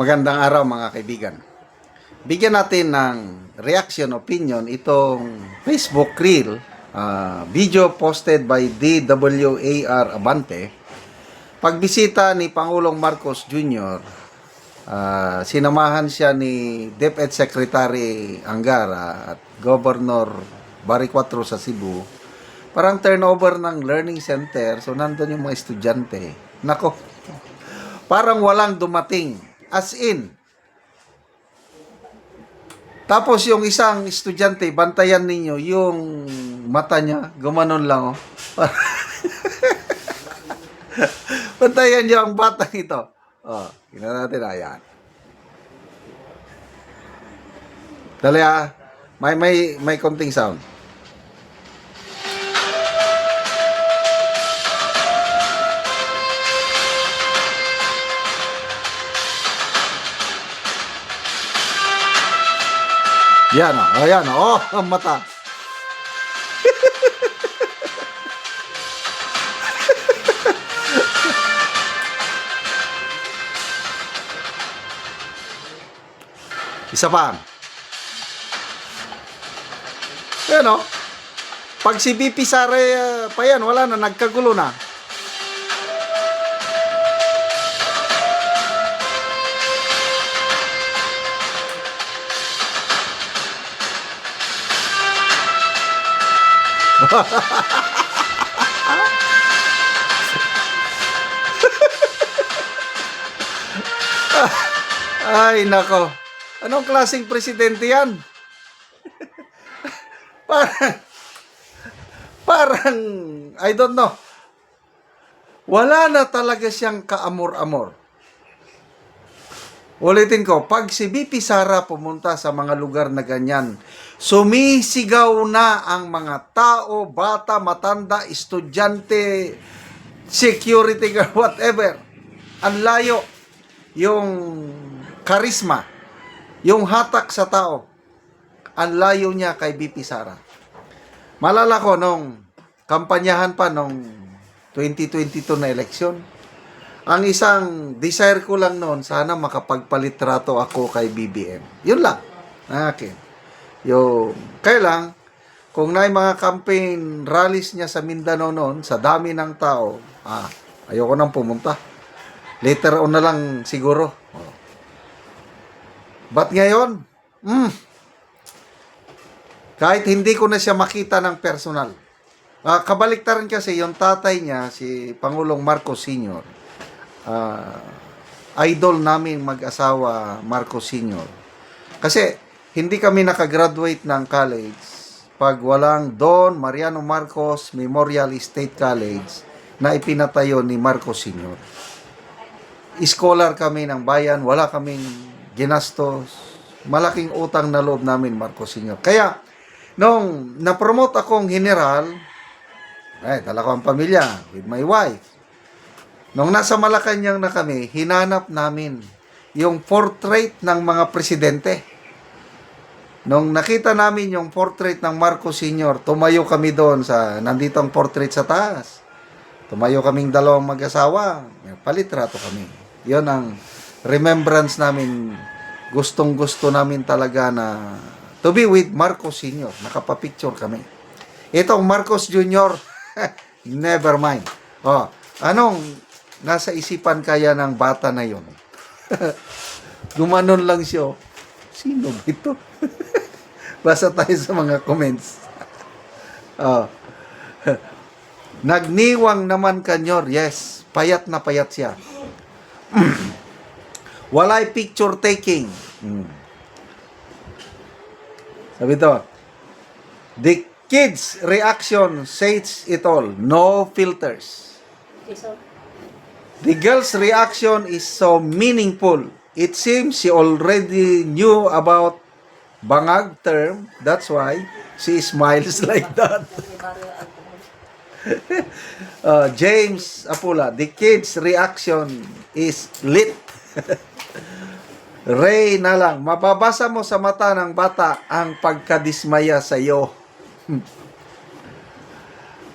Magandang araw mga kaibigan. Bigyan natin ng reaction, opinion itong Facebook Reel, video posted by DWAR Abante. Pagbisita ni Pangulong Marcos Jr., sinamahan siya ni DepEd Secretary Angara at Governor Barry Cuatro sa Cebu. Parang turnover ng learning center, so nandun yung mga estudyante. Nako, parang walang dumating. As in. Tapos yung isang estudyante, bantayan ninyo yung mata niya, gumanon lang, oh. Bantayan niyo ang batang ito. Oh, tingnan natin, ayan. Dali, may konting sound. Yan, oh. Ayan, oh, ang mata. Isa pa. Yan, oh. Pag si BP Sara pa yan, wala na, nagkagulo na. Ay, nako. Anong klaseng presidente yan? parang, I don't know. Wala na talaga siyang kaamor-amor. Ulitin ko, pag si BP Sara pumunta sa mga lugar na ganyan, sumisigaw na ang mga tao, bata, matanda, estudyante, security guard, whatever. Ang layo, yung karisma, yung hatak sa tao, ang layo niya kay BP Sara. Malala ko nung kampanyahan pa nung 2022 na eleksyon, ang isang desire ko lang noon, sana makapagpalitrato ako kay BBM. Yun lang. Akin. Kaya lang, kung na mga campaign rallies niya sa Mindanao noon, sa dami ng tao, ayoko nang pumunta. Later on na lang siguro. But ngayon, kahit hindi ko na siya makita ng personal. Kabaliktaran kasi yung tatay niya, si Pangulong Marcos Sr., idol namin mag-asawa Marcos Sr. Kasi hindi kami nakagraduate ng college pag walang Don Mariano Marcos Memorial State College na ipinatayo ni Marcos Sr. Scholar kami ng bayan, wala kaming ginastos, malaking utang na loob namin Marcos Sr. Kaya nung na-promote akong general, dala ko ang pamilya with my wife. Nung nasa Malacanang na kami, hinanap namin yung portrait ng mga presidente. Nung nakita namin yung portrait ng Marcos Sr., tumayo kami doon nandito ang portrait sa taas. Tumayo kaming dalawang mag-asawa, palitrato kami. Yon ang remembrance namin, gustong-gusto namin talaga na to be with Marcos Sr. Nakapapicture kami. Itong Marcos Jr., never mind. Anong nasa isipan kaya ng bata na yon? Gumanon lang siya. Sino ito? Basa tayo sa mga comments. Nagniwang naman kanyor. Yes, payat na payat siya. Walay picture taking. Sabi to, the kids' reaction says it all. No filters. The girl's reaction is so meaningful. It seems she already knew about bangag term. That's why she smiles like that. James Apula, the kid's reaction is lit. Ray na lang, mababasa mo sa mata ng bata ang pagkadismaya sa iyo.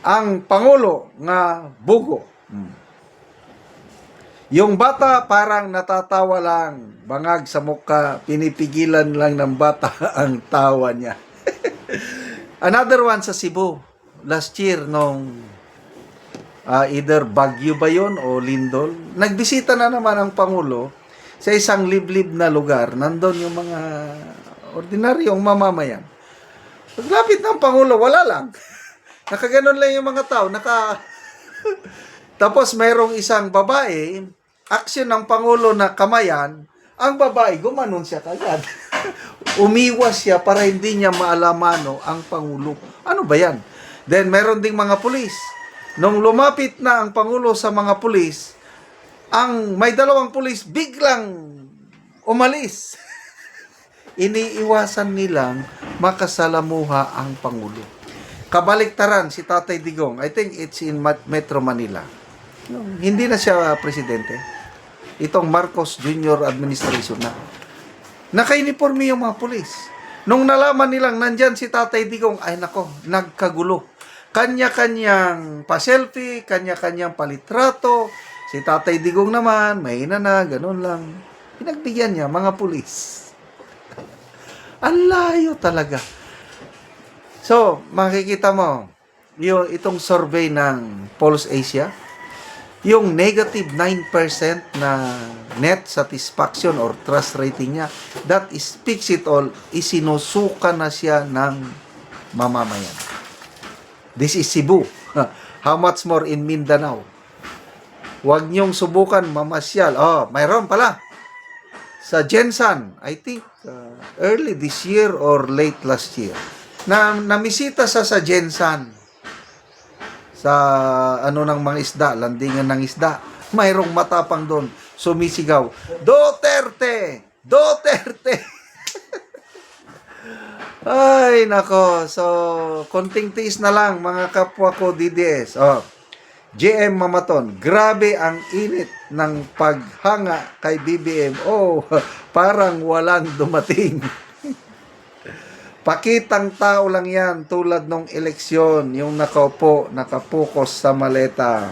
Ang Pangulo nga bugo. Yung bata parang natatawa lang, bangag sa mukha, pinipigilan lang ng bata ang tawa niya. Another one sa Cebu, last year nung either Baguio ba yun o Lindol, nagbisita na naman ang Pangulo sa isang liblib na lugar. Nandun yung mga ordinaryong mamamayan. Paglapit ng Pangulo, wala lang. Nakaganon lang yung mga tao. Tapos mayroong isang babae, aksyon ng Pangulo na kamayan, ang babae, gumanon siya kagad. Umiwas siya para hindi niya maalamano ang Pangulo. Ano ba yan? Then meron ding mga pulis. Nung lumapit na ang Pangulo sa mga pulis, may dalawang pulis biglang umalis. Iniiwasan nilang makasalamuha ang Pangulo. Kabaliktaran si Tatay Digong, I think it's in Metro Manila. Hindi na siya presidente. Itong Marcos Jr. administration na. Naka-uniforme yung mga pulis. Nung nalaman nilang nandyan si Tatay Digong, ay nako, nagkagulo. Kanya-kanyang pa-selfie, kanya-kanyang palitrato. Si Tatay Digong naman, mahina na, ganun lang. Pinagbigyan niya, mga pulis. Ang layo talaga. So, makikita mo, itong survey ng Pulse Asia, yung negative 9% na net satisfaction or trust rating niya, that speaks it all, isinusuka na siya ng mamamayan. This is Cebu. How much more in Mindanao? Huwag niyong subukan mamasyal. Mayroon pala. Sa Jensan, I think early this year or late last year, namisita sa Jensan. Sa ng mga isda, landingan ng isda, mayroong matapang doon, sumisigaw, Duterte! Duterte! Ay, nako. So, konting tiis na lang, mga kapwa ko DDS. JM Mamaton, grabe ang init ng paghanga kay BBM. Parang walang dumating. Pakitang tao lang yan, tulad nung eleksyon, yung nakaupo, nakapokus sa maleta.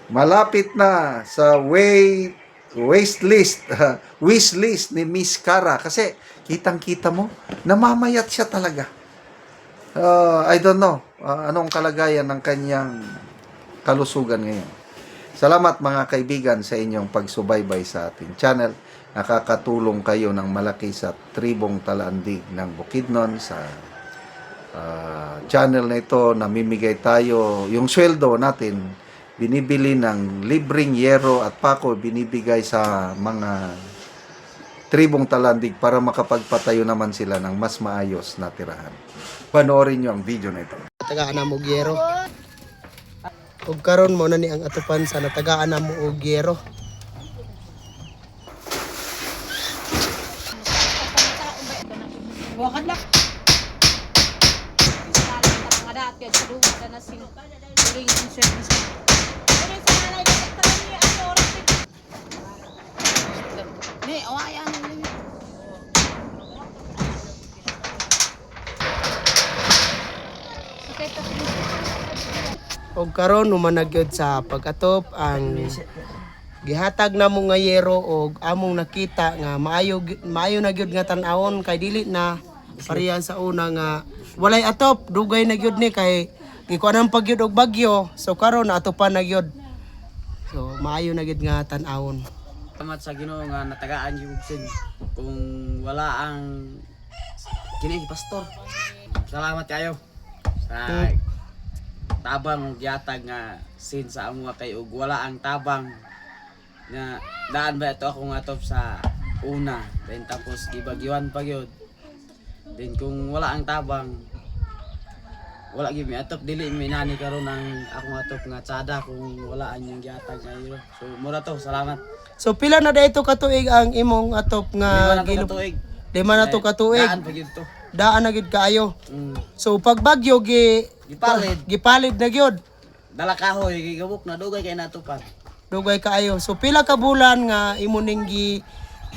Malapit na sa wish list ni Miss Cara. Kasi, kitang-kita mo, namamayat siya talaga. I don't know, anong kalagayan ng kanyang kalusugan ngayon. Salamat mga kaibigan sa inyong pagsubaybay sa ating channel. Nakakatulong kayo ng malaki sa Tribong Talandig ng Bukidnon. Sa channel na ito, namimigay tayo, yung sweldo natin, binibili ng libreng yero at pako, binibigay sa mga Tribong Talandig para makapagpatayo naman sila ng mas maayos na tirahan. Panoorin nyo ang video na ito. Tagaan na mo gyero. Ug karon mo na ni ang atupan sa natagaan na mo og gyero. Wakad lang. Salang ta mga dati at duwa na sin. Tuloy yung service. Ano sa nanay ko tanan ni ano oras ni awayan ni. Og karon numanagyod sa pag-atop ang gihatag na mo nga yero og among nakita nga maayo na gyud nga tan-awon kay dili na pareha sa una nga walay atop dugay na gyud ni kay gikuanan pag gyud og bagyo so karon naatopan na gyud so maayo na gyud nga tan-awon. Salamat sa Ginoo nga natagaan yung sin kung wala ang kini pastor. Salamat kayo sa tabang gihatag nga sin sa amo kay ug wala ang tabang nga daan ba ito akong atop sa una then tapos gibagyoan pa gyud then kung wala ang tabang wala gyud mi atop dili mi nani karon ang akong atop nga tsada kung wala ang yung gihatag nga iro so mura to salamat. So pila na dayto ka tuig ang imong atop nga Katuig. Lima na to ka tuig. Daan pa gyud to. Daan na gyud kaayo. So pag bagyo gipalid na gyud. Dala kahoy gigabok na dugay kay natupan. Dugay kaayo. So pila ka bulan nga imo ning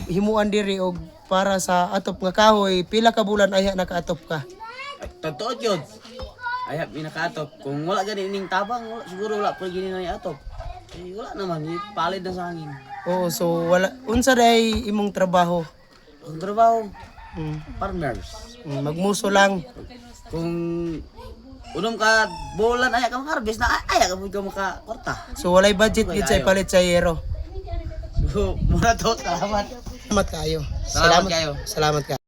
himuan diri og para sa atop nga kahoy, pila ka bulan aya nakaatop ka? Totoo yun. Ay, pinakaatop. Kung wala gani ning tabang, siguro wala pa gini na atop. Eh, wala naman, palid na sa hangin. Oo, so wala unsa day imong trabaho? Ang trabaho, Mm, farmers. magmuso lang. Kung unom ka bulan ay ka harvest na ay ka ka makakorta. So walay budget gid sa palit sa yero. So, mura to, salamat. Salamat kayo. Salamat kayo. Salamat ka.